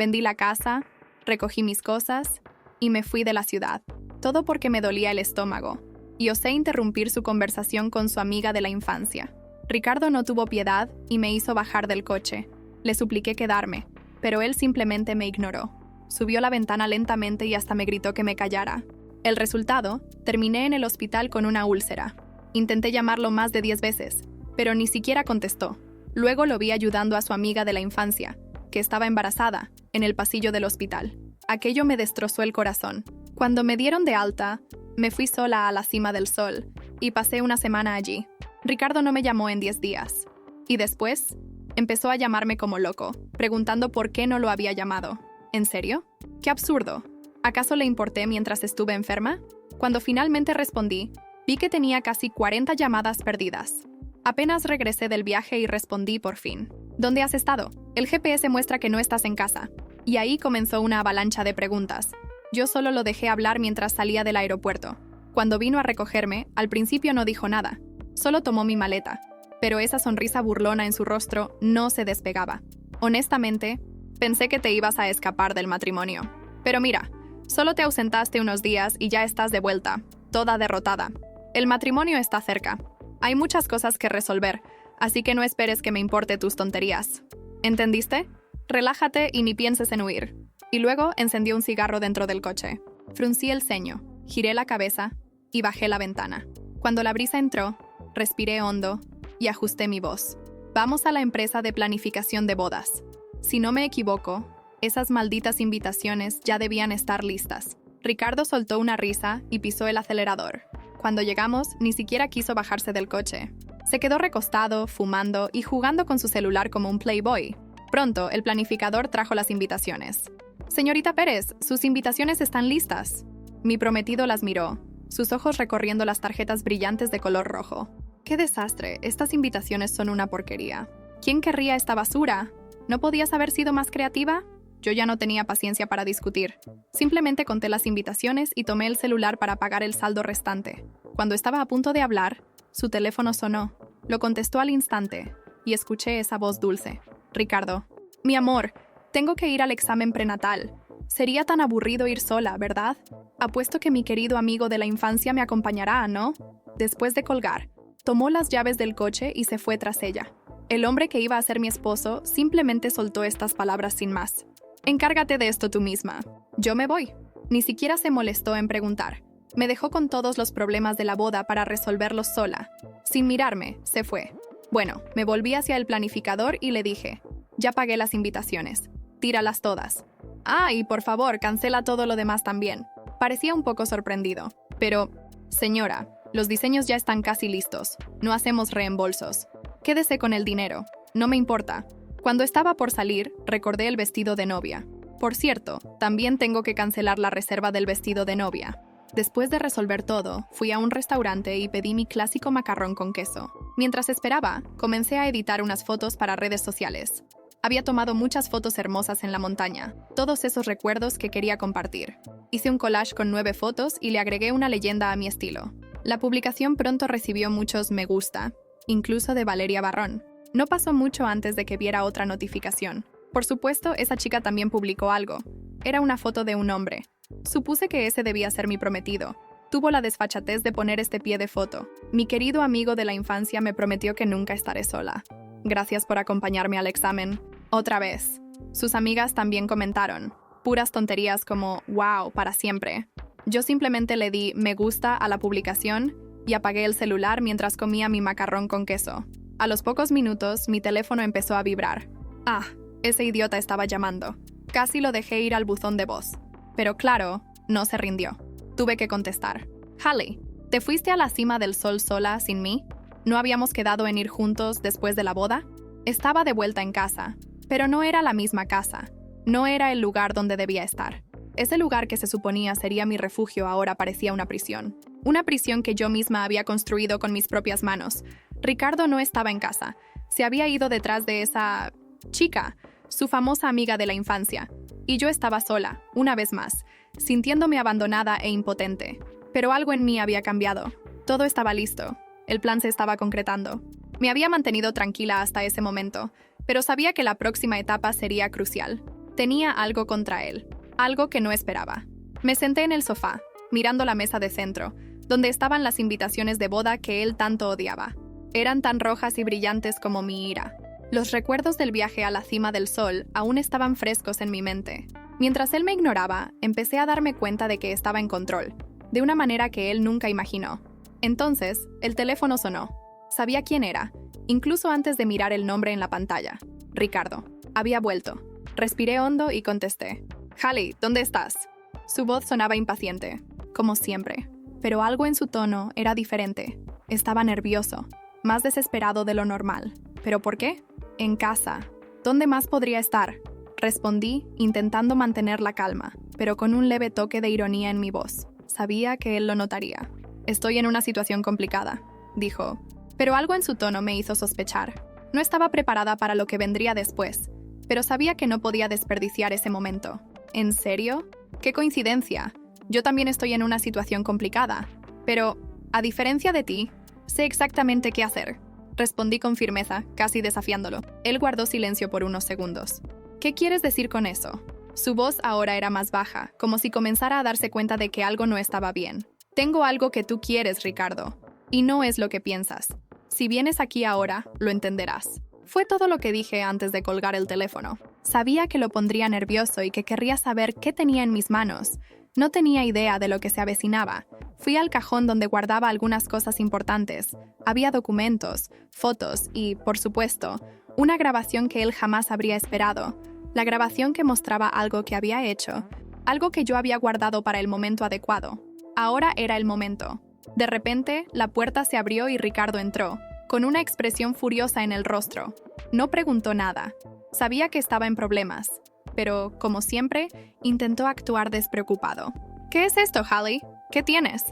Vendí la casa, recogí mis cosas y me fui de la ciudad. Todo porque me dolía el estómago y osé interrumpir su conversación con su amiga de la infancia. Ricardo no tuvo piedad y me hizo bajar del coche. Le supliqué quedarme, pero él simplemente me ignoró. Subió la ventana lentamente y hasta me gritó que me callara. El resultado, terminé en el hospital con una úlcera. Intenté llamarlo más de 10 veces, pero ni siquiera contestó. Luego lo vi ayudando a su amiga de la infancia, que estaba embarazada, en el pasillo del hospital. Aquello me destrozó el corazón. Cuando me dieron de alta, me fui sola a la cima del sol y pasé una semana allí. Ricardo no me llamó en 10 días. Y después, empezó a llamarme como loco, preguntando por qué no lo había llamado. ¿En serio? ¡Qué absurdo! ¿Acaso le importé mientras estuve enferma? Cuando finalmente respondí, vi que tenía casi 40 llamadas perdidas. Apenas regresé del viaje y respondí por fin. ¿Dónde has estado? El GPS muestra que no estás en casa. Y ahí comenzó una avalancha de preguntas. Yo solo lo dejé hablar mientras salía del aeropuerto. Cuando vino a recogerme, al principio no dijo nada. Solo tomó mi maleta. Pero esa sonrisa burlona en su rostro no se despegaba. Honestamente, pensé que te ibas a escapar del matrimonio. Pero mira, solo te ausentaste unos días y ya estás de vuelta, toda derrotada. El matrimonio está cerca. Hay muchas cosas que resolver, así que no esperes que me importe tus tonterías. ¿Entendiste? Relájate y ni pienses en huir. Y luego encendió un cigarro dentro del coche. Fruncí el ceño, giré la cabeza y bajé la ventana. Cuando la brisa entró, respiré hondo y ajusté mi voz. Vamos a la empresa de planificación de bodas. Si no me equivoco, esas malditas invitaciones ya debían estar listas. Ricardo soltó una risa y pisó el acelerador. Cuando llegamos, ni siquiera quiso bajarse del coche. Se quedó recostado, fumando y jugando con su celular como un playboy. Pronto, el planificador trajo las invitaciones. «Señorita Pérez, sus invitaciones están listas». Mi prometido las miró, sus ojos recorriendo las tarjetas brillantes de color rojo. «¡Qué desastre! Estas invitaciones son una porquería. ¿Quién querría esta basura? ¿No podías haber sido más creativa?». Yo ya no tenía paciencia para discutir. Simplemente conté las invitaciones y tomé el celular para pagar el saldo restante. Cuando estaba a punto de hablar, su teléfono sonó. Lo contestó al instante y escuché esa voz dulce. «Ricardo, mi amor, tengo que ir al examen prenatal. Sería tan aburrido ir sola, ¿verdad? Apuesto que mi querido amigo de la infancia me acompañará, ¿no?». Después de colgar, tomó las llaves del coche y se fue tras ella. El hombre que iba a ser mi esposo simplemente soltó estas palabras sin más. «Encárgate de esto tú misma. Yo me voy». Ni siquiera se molestó en preguntar. Me dejó con todos los problemas de la boda para resolverlos sola. Sin mirarme, se fue. Bueno, me volví hacia el planificador y le dije, «Ya pagué las invitaciones. Tíralas todas. Ah, y por favor, cancela todo lo demás también». Parecía un poco sorprendido. «Pero, señora, los diseños ya están casi listos. No hacemos reembolsos. Quédese con el dinero. No me importa». Cuando estaba por salir, recordé el vestido de novia. Por cierto, también tengo que cancelar la reserva del vestido de novia. Después de resolver todo, fui a un restaurante y pedí mi clásico macarrón con queso. Mientras esperaba, comencé a editar unas fotos para redes sociales. Había tomado muchas fotos hermosas en la montaña, todos esos recuerdos que quería compartir. Hice un collage con 9 fotos y le agregué una leyenda a mi estilo. La publicación pronto recibió muchos me gusta, incluso de Valeria Barrón. No pasó mucho antes de que viera otra notificación. Por supuesto, esa chica también publicó algo. Era una foto de un hombre. Supuse que ese debía ser mi prometido. Tuvo la desfachatez de poner este pie de foto. Mi querido amigo de la infancia me prometió que nunca estaré sola. Gracias por acompañarme al examen. Otra vez. Sus amigas también comentaron. Puras tonterías como, wow, para siempre. Yo simplemente le di me gusta a la publicación y apagué el celular mientras comía mi macarrón con queso. A los pocos minutos, mi teléfono empezó a vibrar. Ah, ese idiota estaba llamando. Casi lo dejé ir al buzón de voz. Pero claro, no se rindió. Tuve que contestar. «Hallie, ¿te fuiste a la cima del sol sola sin mí? ¿No habíamos quedado en ir juntos después de la boda?» Estaba de vuelta en casa, pero no era la misma casa. No era el lugar donde debía estar. Ese lugar que se suponía sería mi refugio ahora parecía una prisión. Una prisión que yo misma había construido con mis propias manos. Ricardo no estaba en casa. Se había ido detrás de esa chica, su famosa amiga de la infancia. Y yo estaba sola, una vez más, sintiéndome abandonada e impotente. Pero algo en mí había cambiado. Todo estaba listo. El plan se estaba concretando. Me había mantenido tranquila hasta ese momento, pero sabía que la próxima etapa sería crucial. Tenía algo contra él, algo que no esperaba. Me senté en el sofá, mirando la mesa de centro, donde estaban las invitaciones de boda que él tanto odiaba. Eran tan rojas y brillantes como mi ira. Los recuerdos del viaje a la cima del sol aún estaban frescos en mi mente. Mientras él me ignoraba, empecé a darme cuenta de que estaba en control, de una manera que él nunca imaginó. Entonces, el teléfono sonó. Sabía quién era, incluso antes de mirar el nombre en la pantalla. Ricardo. Había vuelto. Respiré hondo y contesté. Hallie, ¿dónde estás? Su voz sonaba impaciente, como siempre, pero algo en su tono era diferente. Estaba nervioso, más desesperado de lo normal. ¿Pero por qué? En casa. ¿Dónde más podría estar? Respondí, intentando mantener la calma, pero con un leve toque de ironía en mi voz. Sabía que él lo notaría. Estoy en una situación complicada, dijo, pero algo en su tono me hizo sospechar. No estaba preparada para lo que vendría después, pero sabía que no podía desperdiciar ese momento. ¿En serio? ¡Qué coincidencia! Yo también estoy en una situación complicada, pero, a diferencia de ti, sé exactamente qué hacer. Respondí con firmeza, casi desafiándolo. Él guardó silencio por unos segundos. ¿Qué quieres decir con eso? Su voz ahora era más baja, como si comenzara a darse cuenta de que algo no estaba bien. Tengo algo que tú quieres, Ricardo, y no es lo que piensas. Si vienes aquí ahora, lo entenderás. Fue todo lo que dije antes de colgar el teléfono. Sabía que lo pondría nervioso y que querría saber qué tenía en mis manos. No tenía idea de lo que se avecinaba. Fui al cajón donde guardaba algunas cosas importantes. Había documentos, fotos y, por supuesto, una grabación que él jamás habría esperado. La grabación que mostraba algo que había hecho, algo que yo había guardado para el momento adecuado. Ahora era el momento. De repente, la puerta se abrió y Ricardo entró, con una expresión furiosa en el rostro. No preguntó nada. Sabía que estaba en problemas, pero, como siempre, intentó actuar despreocupado. ¿Qué es esto, Hallie? ¿Qué tienes?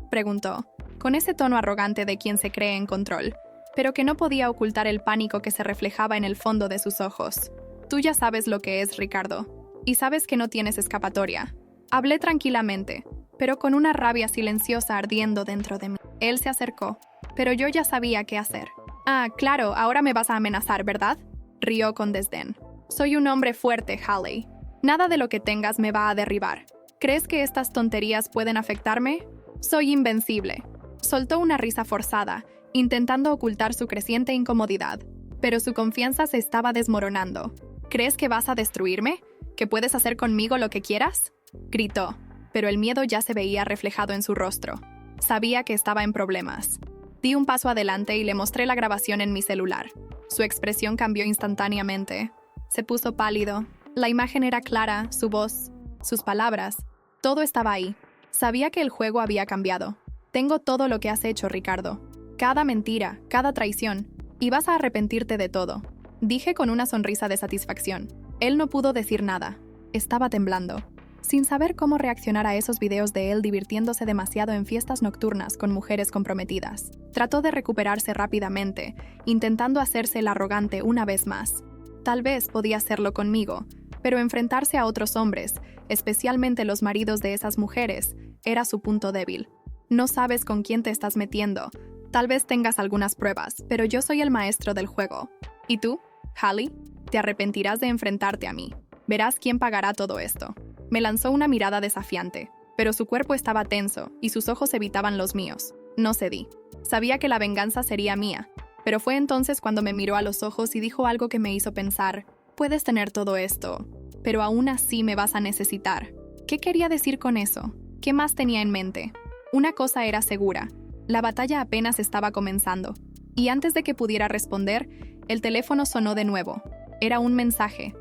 Preguntó, con ese tono arrogante de quien se cree en control, pero que no podía ocultar el pánico que se reflejaba en el fondo de sus ojos. Tú ya sabes lo que es, Ricardo, y sabes que no tienes escapatoria. Hablé tranquilamente, pero con una rabia silenciosa ardiendo dentro de mí. Él se acercó, pero yo ya sabía qué hacer. Ah, claro, ahora me vas a amenazar, ¿verdad? Rió con desdén. Soy un hombre fuerte, Hallie. Nada de lo que tengas me va a derribar. ¿Crees que estas tonterías pueden afectarme? Soy invencible. Soltó una risa forzada, intentando ocultar su creciente incomodidad, pero su confianza se estaba desmoronando. ¿Crees que vas a destruirme? ¿Que puedes hacer conmigo lo que quieras? Gritó, pero el miedo ya se veía reflejado en su rostro. Sabía que estaba en problemas. Di un paso adelante y le mostré la grabación en mi celular. Su expresión cambió instantáneamente. Se puso pálido. La imagen era clara, su voz, sus palabras. Todo estaba ahí. Sabía que el juego había cambiado. Tengo todo lo que has hecho, Ricardo. Cada mentira, cada traición. Y vas a arrepentirte de todo. Dije con una sonrisa de satisfacción. Él no pudo decir nada. Estaba temblando. Sin saber cómo reaccionar a esos videos de él divirtiéndose demasiado en fiestas nocturnas con mujeres comprometidas. Trató de recuperarse rápidamente, intentando hacerse el arrogante una vez más. Tal vez podía hacerlo conmigo, pero enfrentarse a otros hombres, especialmente los maridos de esas mujeres, era su punto débil. No sabes con quién te estás metiendo. Tal vez tengas algunas pruebas, pero yo soy el maestro del juego. ¿Y tú, Hallie? Te arrepentirás de enfrentarte a mí. Verás quién pagará todo esto. Me lanzó una mirada desafiante, pero su cuerpo estaba tenso y sus ojos evitaban los míos. No cedí. Sabía que la venganza sería mía, pero fue entonces cuando me miró a los ojos y dijo algo que me hizo pensar, puedes tener todo esto, pero aún así me vas a necesitar. ¿Qué quería decir con eso? ¿Qué más tenía en mente? Una cosa era segura, la batalla apenas estaba comenzando, y antes de que pudiera responder, el teléfono sonó de nuevo. Era un mensaje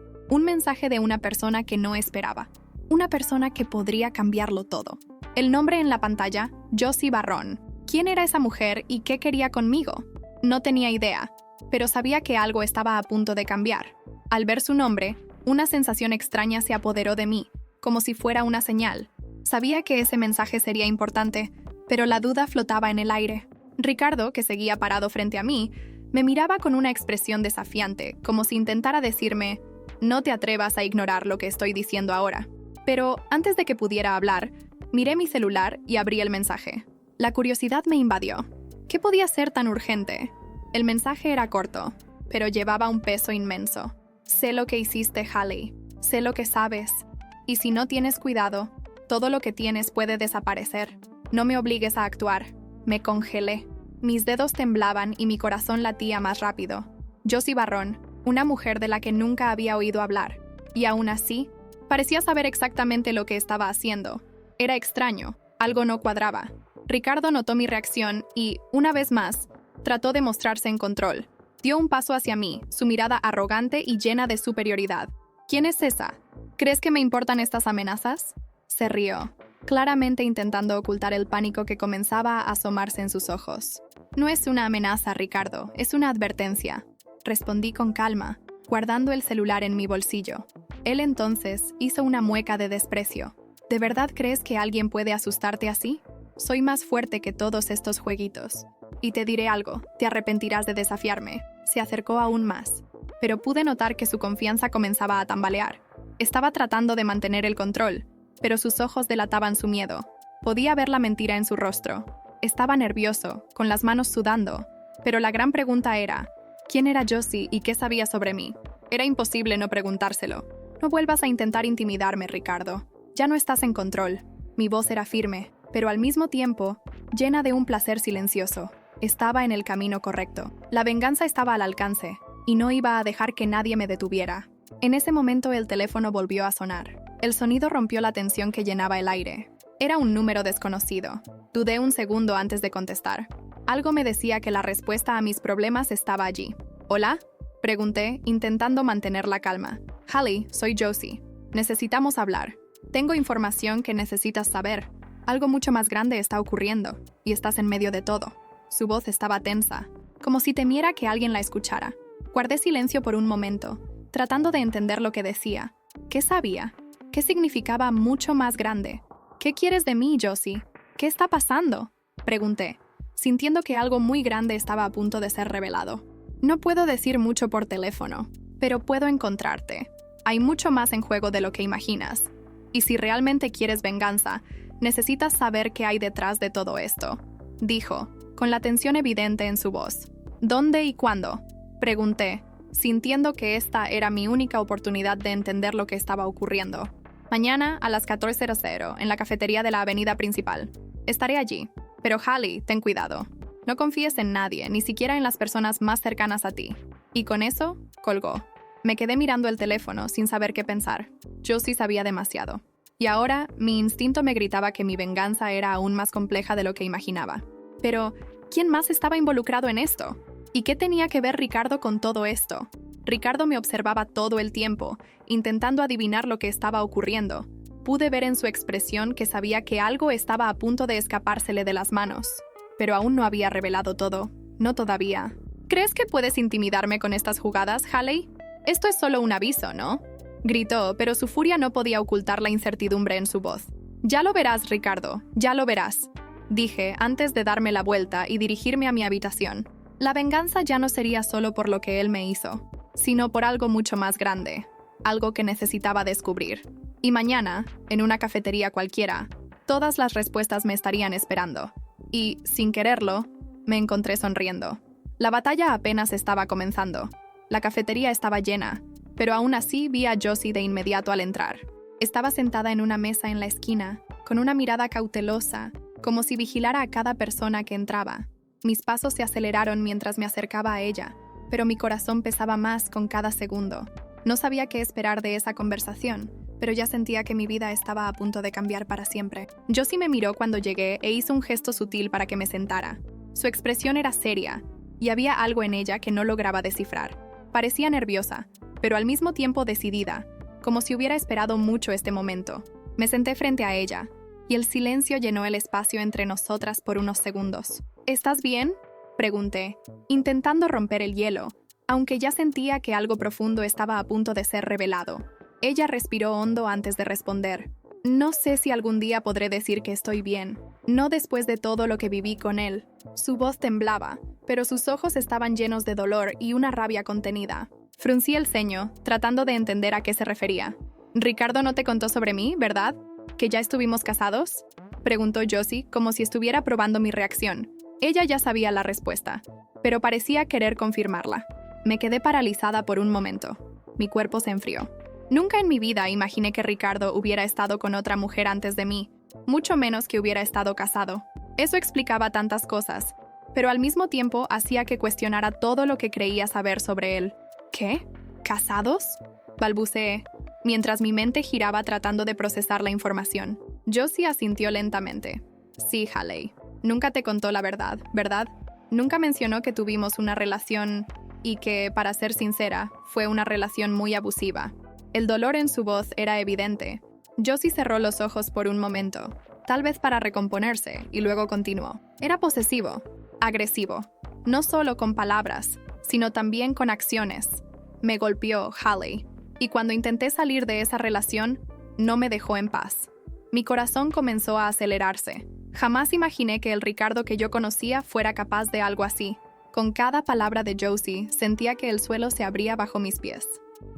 de una persona que no esperaba. Una persona que podría cambiarlo todo. El nombre en la pantalla, Josie Barrón. ¿Quién era esa mujer y qué quería conmigo? No tenía idea, pero sabía que algo estaba a punto de cambiar. Al ver su nombre, una sensación extraña se apoderó de mí, como si fuera una señal. Sabía que ese mensaje sería importante, pero la duda flotaba en el aire. Ricardo, que seguía parado frente a mí, me miraba con una expresión desafiante, como si intentara decirme, no te atrevas a ignorar lo que estoy diciendo ahora. Pero antes de que pudiera hablar, miré mi celular y abrí el mensaje. La curiosidad me invadió. ¿Qué podía ser tan urgente? El mensaje era corto, pero llevaba un peso inmenso. Sé lo que hiciste, Hallie. Sé lo que sabes. Y si no tienes cuidado, todo lo que tienes puede desaparecer. No me obligues a actuar. Me congelé. Mis dedos temblaban y mi corazón latía más rápido. Josie Barrón, una mujer de la que nunca había oído hablar. Y aún así, parecía saber exactamente lo que estaba haciendo. Era extraño. Algo no cuadraba. Ricardo notó mi reacción y, una vez más, trató de mostrarse en control. Dio un paso hacia mí, su mirada arrogante y llena de superioridad. ¿Quién es esa? ¿Crees que me importan estas amenazas? Se rió, claramente intentando ocultar el pánico que comenzaba a asomarse en sus ojos. No es una amenaza, Ricardo, es una advertencia. Respondí con calma, guardando el celular en mi bolsillo. Él entonces hizo una mueca de desprecio. ¿De verdad crees que alguien puede asustarte así? Soy más fuerte que todos estos jueguitos. Y te diré algo, te arrepentirás de desafiarme. Se acercó aún más, pero pude notar que su confianza comenzaba a tambalear. Estaba tratando de mantener el control, pero sus ojos delataban su miedo. Podía ver la mentira en su rostro. Estaba nervioso, con las manos sudando, pero la gran pregunta era, ¿quién era Josie y qué sabía sobre mí? Era imposible no preguntárselo. No vuelvas a intentar intimidarme, Ricardo. Ya no estás en control. Mi voz era firme, pero al mismo tiempo, llena de un placer silencioso. Estaba en el camino correcto. La venganza estaba al alcance, y no iba a dejar que nadie me detuviera. En ese momento el teléfono volvió a sonar. El sonido rompió la tensión que llenaba el aire. Era un número desconocido. Dudé un segundo antes de contestar. Algo me decía que la respuesta a mis problemas estaba allí. ¿Hola? Pregunté, intentando mantener la calma. Hallie, soy Josie. Necesitamos hablar. Tengo información que necesitas saber. Algo mucho más grande está ocurriendo, y estás en medio de todo. Su voz estaba tensa, como si temiera que alguien la escuchara. Guardé silencio por un momento, tratando de entender lo que decía. ¿Qué sabía? ¿Qué significaba mucho más grande? ¿Qué quieres de mí, Josie? ¿Qué está pasando? Pregunté, sintiendo que algo muy grande estaba a punto de ser revelado. No puedo decir mucho por teléfono, pero puedo encontrarte. Hay mucho más en juego de lo que imaginas. Y si realmente quieres venganza, necesitas saber qué hay detrás de todo esto, dijo, con la tensión evidente en su voz. ¿Dónde y cuándo? Pregunté, sintiendo que esta era mi única oportunidad de entender lo que estaba ocurriendo. Mañana a las 14:00 en la cafetería de la avenida principal. Estaré allí, pero Hallie, ten cuidado. No confíes en nadie, ni siquiera en las personas más cercanas a ti. Y con eso, colgó. Me quedé mirando el teléfono sin saber qué pensar. Josie sabía demasiado. Y ahora, mi instinto me gritaba que mi venganza era aún más compleja de lo que imaginaba. Pero, ¿quién más estaba involucrado en esto? ¿Y qué tenía que ver Ricardo con todo esto? Ricardo me observaba todo el tiempo, intentando adivinar lo que estaba ocurriendo. Pude ver en su expresión que sabía que algo estaba a punto de escapársele de las manos. Pero aún no había revelado todo. No todavía. ¿Crees que puedes intimidarme con estas jugadas, Hallie? Esto es solo un aviso, ¿no? Gritó, pero su furia no podía ocultar la incertidumbre en su voz. Ya lo verás, Ricardo, ya lo verás, dije antes de darme la vuelta y dirigirme a mi habitación. La venganza ya no sería solo por lo que él me hizo, sino por algo mucho más grande, algo que necesitaba descubrir. Y mañana, en una cafetería cualquiera, todas las respuestas me estarían esperando. Y, sin quererlo, me encontré sonriendo. La batalla apenas estaba comenzando. La cafetería estaba llena, pero aún así vi a Josie de inmediato al entrar. Estaba sentada en una mesa en la esquina, con una mirada cautelosa, como si vigilara a cada persona que entraba. Mis pasos se aceleraron mientras me acercaba a ella, pero mi corazón pesaba más con cada segundo. No sabía qué esperar de esa conversación, pero ya sentía que mi vida estaba a punto de cambiar para siempre. Josie me miró cuando llegué e hizo un gesto sutil para que me sentara. Su expresión era seria, y había algo en ella que no lograba descifrar. Parecía nerviosa, pero al mismo tiempo decidida, como si hubiera esperado mucho este momento. Me senté frente a ella, y el silencio llenó el espacio entre nosotras por unos segundos. ¿Estás bien?, pregunté, intentando romper el hielo, aunque ya sentía que algo profundo estaba a punto de ser revelado. Ella respiró hondo antes de responder. No sé si algún día podré decir que estoy bien, no después de todo lo que viví con él. Su voz temblaba, pero sus ojos estaban llenos de dolor y una rabia contenida. Fruncí el ceño, tratando de entender a qué se refería. «Ricardo no te contó sobre mí, ¿verdad? ¿Que ya estuvimos casados?», preguntó Josie, como si estuviera probando mi reacción. Ella ya sabía la respuesta, pero parecía querer confirmarla. Me quedé paralizada por un momento. Mi cuerpo se enfrió. Nunca en mi vida imaginé que Ricardo hubiera estado con otra mujer antes de mí, mucho menos que hubiera estado casado. Eso explicaba tantas cosas, pero al mismo tiempo hacía que cuestionara todo lo que creía saber sobre él. ¿Qué? ¿Casados?, balbuceé, mientras mi mente giraba tratando de procesar la información. Josie asintió lentamente. Sí, Haley. Nunca te contó la verdad, ¿verdad? Nunca mencionó que tuvimos una relación y que, para ser sincera, fue una relación muy abusiva. El dolor en su voz era evidente. Josie cerró los ojos por un momento, tal vez para recomponerse, y luego continuó. Era posesivo, agresivo, no solo con palabras, sino también con acciones. Me golpeó, Haley, y cuando intenté salir de esa relación, no me dejó en paz. Mi corazón comenzó a acelerarse. Jamás imaginé que el Ricardo que yo conocía fuera capaz de algo así. Con cada palabra de Josie, sentía que el suelo se abría bajo mis pies.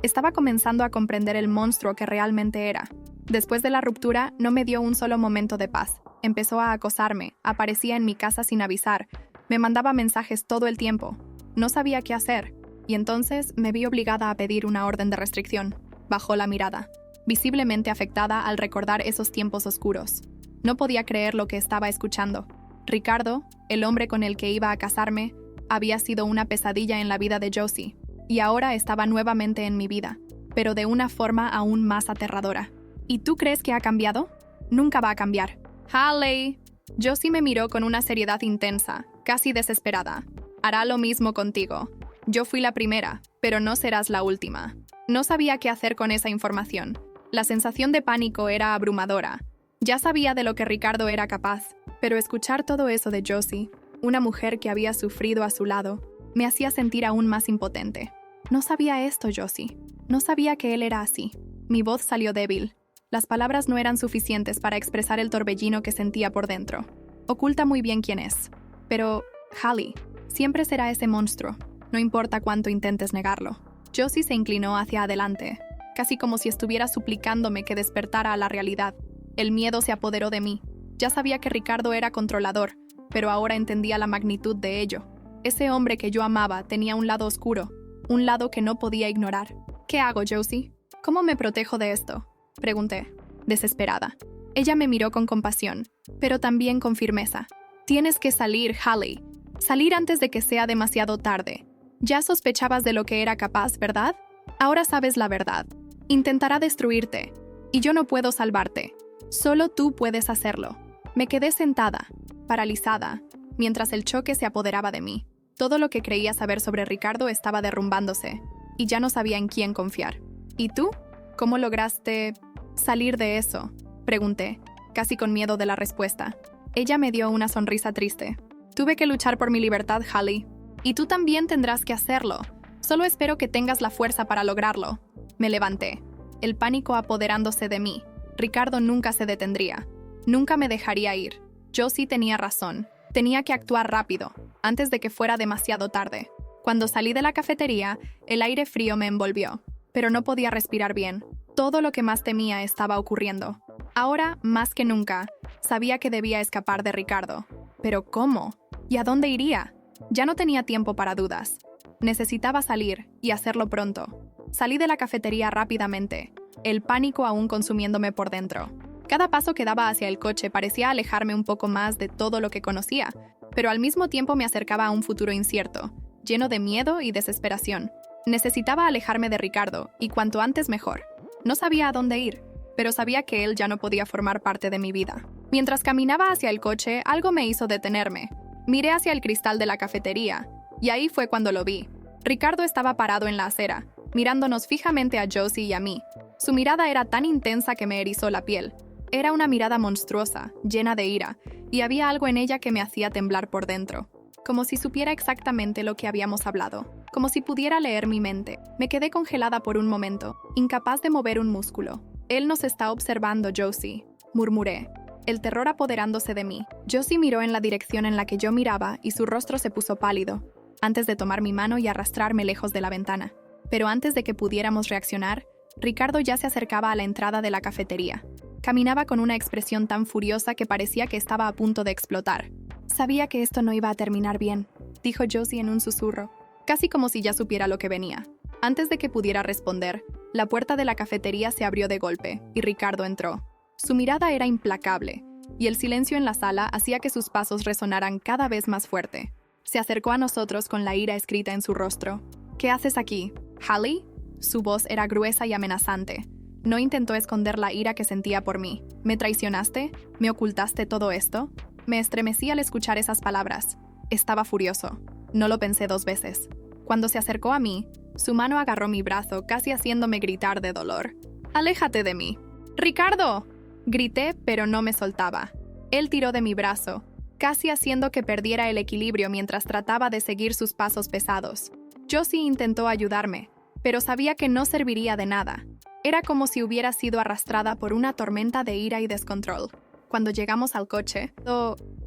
Estaba comenzando a comprender el monstruo que realmente era. Después de la ruptura, no me dio un solo momento de paz. Empezó a acosarme, aparecía en mi casa sin avisar, me mandaba mensajes todo el tiempo. No sabía qué hacer, y entonces me vi obligada a pedir una orden de restricción. Bajó la mirada, visiblemente afectada al recordar esos tiempos oscuros. No podía creer lo que estaba escuchando. Ricardo, el hombre con el que iba a casarme, había sido una pesadilla en la vida de Josie, y ahora estaba nuevamente en mi vida, pero de una forma aún más aterradora. ¿Y tú crees que ha cambiado? Nunca va a cambiar. Haley. Josie me miró con una seriedad intensa, casi desesperada. Hará lo mismo contigo. Yo fui la primera, pero no serás la última. No sabía qué hacer con esa información. La sensación de pánico era abrumadora. Ya sabía de lo que Ricardo era capaz, pero escuchar todo eso de Josie, una mujer que había sufrido a su lado, me hacía sentir aún más impotente. No sabía esto, Josie. No sabía que él era así. Mi voz salió débil. Las palabras no eran suficientes para expresar el torbellino que sentía por dentro. Oculta muy bien quién es. Pero, Haley, siempre será ese monstruo. No importa cuánto intentes negarlo. Josie se inclinó hacia adelante, casi como si estuviera suplicándome que despertara a la realidad. El miedo se apoderó de mí. Ya sabía que Ricardo era controlador, pero ahora entendía la magnitud de ello. Ese hombre que yo amaba tenía un lado oscuro, un lado que no podía ignorar. ¿Qué hago, Josie? ¿Cómo me protejo de esto?, pregunté, desesperada. Ella me miró con compasión, pero también con firmeza. Tienes que salir, Haley. Salir antes de que sea demasiado tarde. Ya sospechabas de lo que era capaz, ¿verdad? Ahora sabes la verdad. Intentará destruirte, y yo no puedo salvarte. Solo tú puedes hacerlo. Me quedé sentada, paralizada, mientras el choque se apoderaba de mí. Todo lo que creía saber sobre Ricardo estaba derrumbándose, y ya no sabía en quién confiar. ¿Y tú? ¿Cómo lograste salir de eso?, pregunté, casi con miedo de la respuesta. Ella me dio una sonrisa triste. Tuve que luchar por mi libertad, Haley. Y tú también tendrás que hacerlo. Solo espero que tengas la fuerza para lograrlo. Me levanté, el pánico apoderándose de mí. Ricardo nunca se detendría. Nunca me dejaría ir. Josie tenía razón. Tenía que actuar rápido, antes de que fuera demasiado tarde. Cuando salí de la cafetería, el aire frío me envolvió, pero no podía respirar bien. Todo lo que más temía estaba ocurriendo. Ahora, más que nunca, sabía que debía escapar de Ricardo. ¿Pero cómo? ¿Y a dónde iría? Ya no tenía tiempo para dudas. Necesitaba salir, y hacerlo pronto. Salí de la cafetería rápidamente, el pánico aún consumiéndome por dentro. Cada paso que daba hacia el coche parecía alejarme un poco más de todo lo que conocía, pero al mismo tiempo me acercaba a un futuro incierto, lleno de miedo y desesperación. Necesitaba alejarme de Ricardo, y cuanto antes mejor. No sabía a dónde ir, pero sabía que él ya no podía formar parte de mi vida. Mientras caminaba hacia el coche, algo me hizo detenerme. Miré hacia el cristal de la cafetería, y ahí fue cuando lo vi. Ricardo estaba parado en la acera, mirándonos fijamente a Josie y a mí. Su mirada era tan intensa que me erizó la piel. Era una mirada monstruosa, llena de ira, y había algo en ella que me hacía temblar por dentro. Como si supiera exactamente lo que habíamos hablado, como si pudiera leer mi mente. Me quedé congelada por un momento, incapaz de mover un músculo. Él nos está observando, Josie, murmuré, el terror apoderándose de mí. Josie miró en la dirección en la que yo miraba y su rostro se puso pálido, antes de tomar mi mano y arrastrarme lejos de la ventana. Pero antes de que pudiéramos reaccionar, Ricardo ya se acercaba a la entrada de la cafetería. Caminaba con una expresión tan furiosa que parecía que estaba a punto de explotar. Sabía que esto no iba a terminar bien, dijo Josie en un susurro, casi como si ya supiera lo que venía. Antes de que pudiera responder, La puerta de la cafetería se abrió de golpe y Ricardo entró. Su mirada era implacable y el silencio en la sala hacía que sus pasos resonaran cada vez más fuerte. Se acercó a nosotros con la ira escrita en su rostro. ¿Qué haces aquí, Hallie? Su voz era gruesa y amenazante. No intentó esconder la ira que sentía por mí. ¿Me traicionaste? ¿Me ocultaste todo esto? Me estremecí al escuchar esas palabras. Estaba furioso. No lo pensé 2 veces. Cuando se acercó a mí, su mano agarró mi brazo, casi haciéndome gritar de dolor. ¡Aléjate de mí! ¡Ricardo!, grité, pero no me soltaba. Él tiró de mi brazo, casi haciendo que perdiera el equilibrio mientras trataba de seguir sus pasos pesados. Josie intentó ayudarme, pero sabía que no serviría de nada. Era como si hubiera sido arrastrada por una tormenta de ira y descontrol. Cuando llegamos al coche,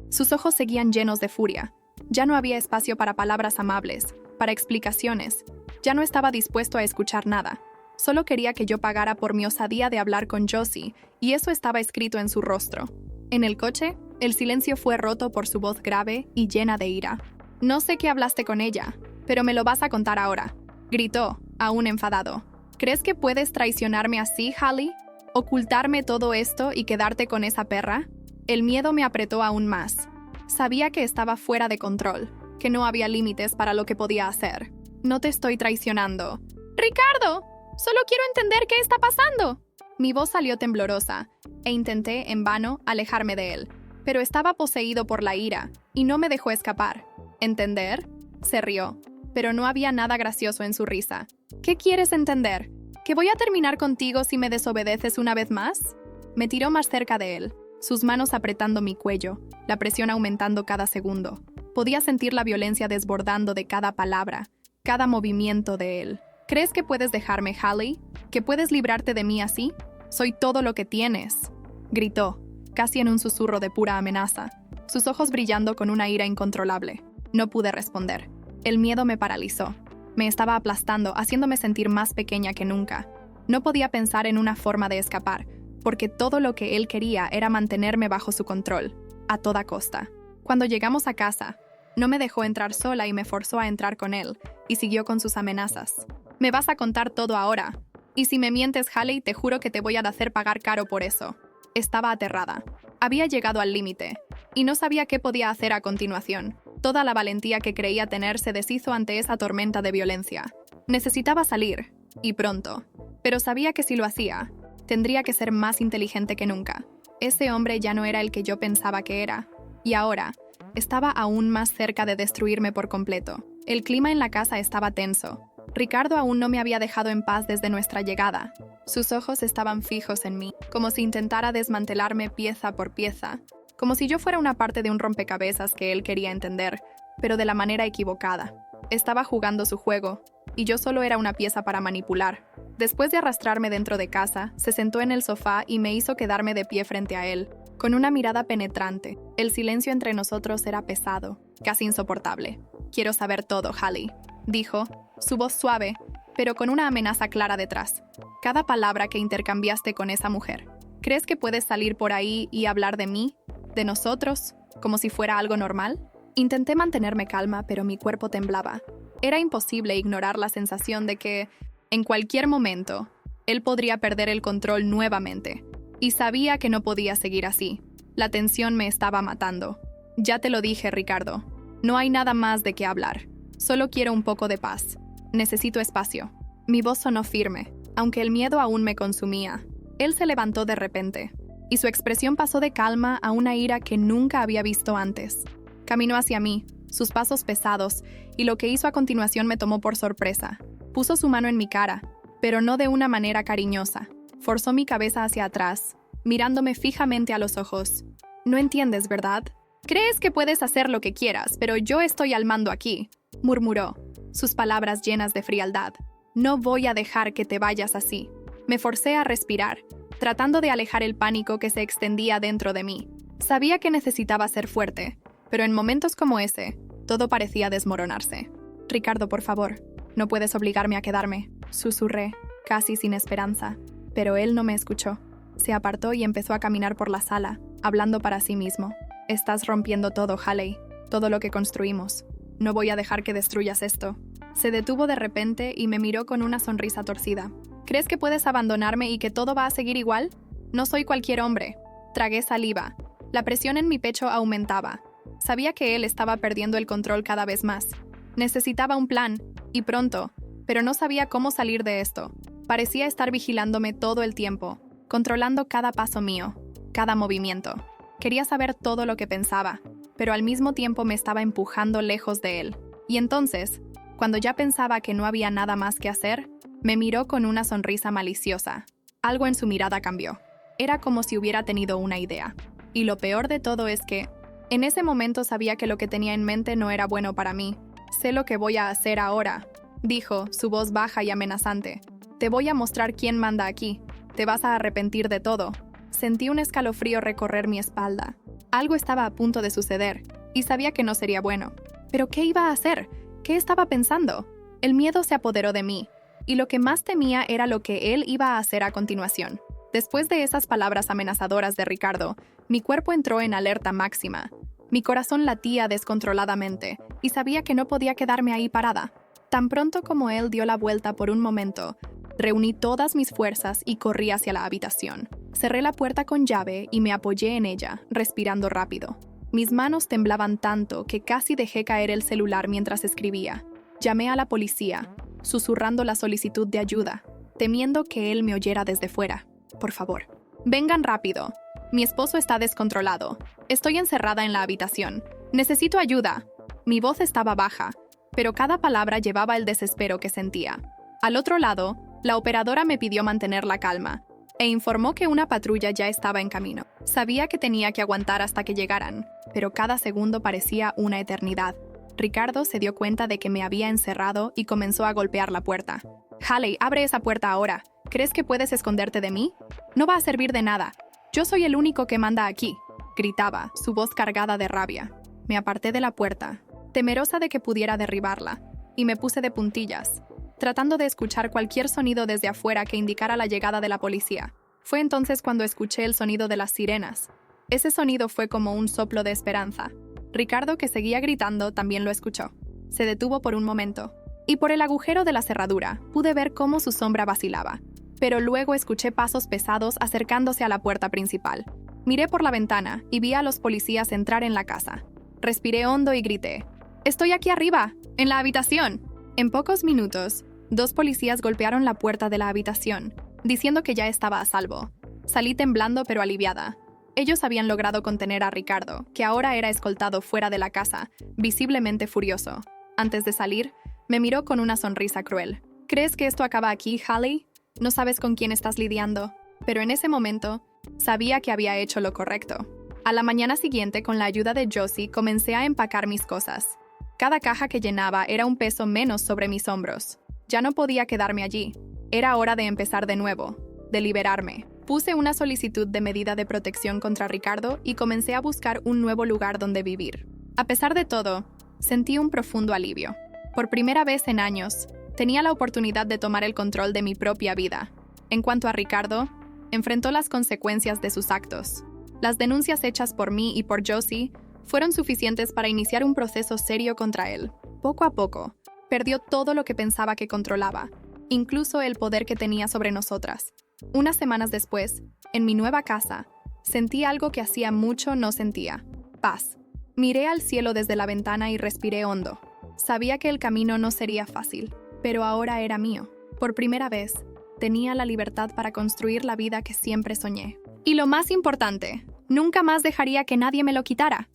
sus ojos seguían llenos de furia. Ya no había espacio para palabras amables, para explicaciones. Ya no estaba dispuesto a escuchar nada. Solo quería que yo pagara por mi osadía de hablar con Josie, y eso estaba escrito en su rostro. En el coche, el silencio fue roto por su voz grave y llena de ira. «No sé qué hablaste con ella, pero me lo vas a contar ahora», gritó, aún enfadado. «¿Crees que puedes traicionarme así, Hallie? ¿Ocultarme todo esto y quedarte con esa perra?» El miedo me apretó aún más. Sabía que estaba fuera de control, que no había límites para lo que podía hacer. «No te estoy traicionando». «¡Ricardo! Solo quiero entender qué está pasando». Mi voz salió temblorosa, e intenté, en vano, alejarme de él. Pero estaba poseído por la ira, y no me dejó escapar. ¿Entender? Se rió, pero no había nada gracioso en su risa. ¿Qué quieres entender? ¿Que voy a terminar contigo si me desobedeces una vez más? Me tiró más cerca de él, sus manos apretando mi cuello, la presión aumentando cada segundo. Podía sentir la violencia desbordando de cada palabra, cada movimiento de él. ¿Crees que puedes dejarme, Hallie? ¿Que puedes librarte de mí así? «Soy todo lo que tienes», gritó, casi en un susurro de pura amenaza, sus ojos brillando con una ira incontrolable. No pude responder. El miedo me paralizó. Me estaba aplastando, haciéndome sentir más pequeña que nunca. No podía pensar en una forma de escapar, porque todo lo que él quería era mantenerme bajo su control, a toda costa. Cuando llegamos a casa, no me dejó entrar sola y me forzó a entrar con él, y siguió con sus amenazas. «Me vas a contar todo ahora. Y si me mientes, Hallie, te juro que te voy a hacer pagar caro por eso». Estaba aterrada. Había llegado al límite, y no sabía qué podía hacer a continuación. Toda la valentía que creía tener se deshizo ante esa tormenta de violencia. Necesitaba salir, y pronto. Pero sabía que si lo hacía, tendría que ser más inteligente que nunca. Ese hombre ya no era el que yo pensaba que era, y ahora estaba aún más cerca de destruirme por completo. El clima en la casa estaba tenso. Ricardo aún no me había dejado en paz desde nuestra llegada. Sus ojos estaban fijos en mí, como si intentara desmantelarme pieza por pieza, como si yo fuera una parte de un rompecabezas que él quería entender, pero de la manera equivocada. Estaba jugando su juego, y yo solo era una pieza para manipular. Después de arrastrarme dentro de casa, se sentó en el sofá y me hizo quedarme de pie frente a él, con una mirada penetrante. El silencio entre nosotros era pesado, casi insoportable. «Quiero saber todo, Hallie», dijo, su voz suave, pero con una amenaza clara detrás. «Cada palabra que intercambiaste con esa mujer. ¿Crees que puedes salir por ahí y hablar de mí, de nosotros, como si fuera algo normal?» Intenté mantenerme calma, pero mi cuerpo temblaba. Era imposible ignorar la sensación de que, en cualquier momento, él podría perder el control nuevamente. Y sabía que no podía seguir así. La tensión me estaba matando. «Ya te lo dije, Ricardo. No hay nada más de qué hablar. Solo quiero un poco de paz. Necesito espacio». Mi voz sonó firme, aunque el miedo aún me consumía. Él se levantó de repente, y su expresión pasó de calma a una ira que nunca había visto antes. Caminó hacia mí, sus pasos pesados, y lo que hizo a continuación me tomó por sorpresa. Puso su mano en mi cara, pero no de una manera cariñosa. Forzó mi cabeza hacia atrás, mirándome fijamente a los ojos. «No entiendes, ¿verdad? Crees que puedes hacer lo que quieras, pero yo estoy al mando aquí», murmuró, sus palabras llenas de frialdad. «No voy a dejar que te vayas así». Me forcé a respirar, tratando de alejar el pánico que se extendía dentro de mí. Sabía que necesitaba ser fuerte, pero en momentos como ese, todo parecía desmoronarse. «Ricardo, por favor, no puedes obligarme a quedarme», susurré, casi sin esperanza. Pero él no me escuchó. Se apartó y empezó a caminar por la sala, hablando para sí mismo. «Estás rompiendo todo, Hallie, todo lo que construimos. No voy a dejar que destruyas esto». Se detuvo de repente y me miró con una sonrisa torcida. ¿Crees que puedes abandonarme y que todo va a seguir igual? No soy cualquier hombre. Tragué saliva. La presión en mi pecho aumentaba. Sabía que él estaba perdiendo el control cada vez más. Necesitaba un plan, y pronto, pero no sabía cómo salir de esto. Parecía estar vigilándome todo el tiempo, controlando cada paso mío, cada movimiento. Quería saber todo lo que pensaba, pero al mismo tiempo me estaba empujando lejos de él. Y entonces, cuando ya pensaba que no había nada más que hacer, me miró con una sonrisa maliciosa. Algo en su mirada cambió. Era como si hubiera tenido una idea. Y lo peor de todo es que, en ese momento sabía que lo que tenía en mente no era bueno para mí. Sé lo que voy a hacer ahora, dijo, su voz baja y amenazante. Te voy a mostrar quién manda aquí. Te vas a arrepentir de todo. Sentí un escalofrío recorrer mi espalda. Algo estaba a punto de suceder, y sabía que no sería bueno. ¿Pero qué iba a hacer? ¿Qué estaba pensando? El miedo se apoderó de mí, y lo que más temía era lo que él iba a hacer a continuación. Después de esas palabras amenazadoras de Ricardo, mi cuerpo entró en alerta máxima. Mi corazón latía descontroladamente, y sabía que no podía quedarme ahí parada. Tan pronto como él dio la vuelta por un momento, reuní todas mis fuerzas y corrí hacia la habitación. Cerré la puerta con llave y me apoyé en ella, respirando rápido. Mis manos temblaban tanto que casi dejé caer el celular mientras escribía. Llamé a la policía, susurrando la solicitud de ayuda, temiendo que él me oyera desde fuera. Por favor, vengan rápido. Mi esposo está descontrolado. Estoy encerrada en la habitación. Necesito ayuda. Mi voz estaba baja, pero cada palabra llevaba el desespero que sentía. Al otro lado, la operadora me pidió mantener la calma e informó que una patrulla ya estaba en camino. Sabía que tenía que aguantar hasta que llegaran, pero cada segundo parecía una eternidad. Ricardo se dio cuenta de que me había encerrado y comenzó a golpear la puerta. Haley, abre esa puerta ahora. ¿Crees que puedes esconderte de mí? No va a servir de nada. Yo soy el único que manda aquí, gritaba, su voz cargada de rabia. Me aparté de la puerta, temerosa de que pudiera derribarla, y me puse de puntillas, tratando de escuchar cualquier sonido desde afuera que indicara la llegada de la policía. Fue entonces cuando escuché el sonido de las sirenas. Ese sonido fue como un soplo de esperanza. Ricardo, que seguía gritando, también lo escuchó. Se detuvo por un momento, y por el agujero de la cerradura pude ver cómo su sombra vacilaba. Pero luego escuché pasos pesados acercándose a la puerta principal. Miré por la ventana y vi a los policías entrar en la casa. Respiré hondo y grité: «¡Estoy aquí arriba, en la habitación!». En pocos minutos, 2 policías golpearon la puerta de la habitación, diciendo que ya estaba a salvo. Salí temblando pero aliviada. Ellos habían logrado contener a Ricardo, que ahora era escoltado fuera de la casa, visiblemente furioso. Antes de salir, me miró con una sonrisa cruel. «¿Crees que esto acaba aquí, Haley? No sabes con quién estás lidiando». Pero en ese momento, sabía que había hecho lo correcto. A la mañana siguiente, con la ayuda de Josie, comencé a empacar mis cosas. Cada caja que llenaba era un peso menos sobre mis hombros. Ya no podía quedarme allí. Era hora de empezar de nuevo, de liberarme. Puse una solicitud de medida de protección contra Ricardo y comencé a buscar un nuevo lugar donde vivir. A pesar de todo, sentí un profundo alivio. Por primera vez en años, tenía la oportunidad de tomar el control de mi propia vida. En cuanto a Ricardo, enfrentó las consecuencias de sus actos. Las denuncias hechas por mí y por Josie fueron suficientes para iniciar un proceso serio contra él. Poco a poco, perdió todo lo que pensaba que controlaba, incluso el poder que tenía sobre nosotras. Unas semanas después, en mi nueva casa, sentí algo que hacía mucho no sentía: paz. Miré al cielo desde la ventana y respiré hondo. Sabía que el camino no sería fácil, pero ahora era mío. Por primera vez, tenía la libertad para construir la vida que siempre soñé. Y lo más importante, nunca más dejaría que nadie me lo quitara.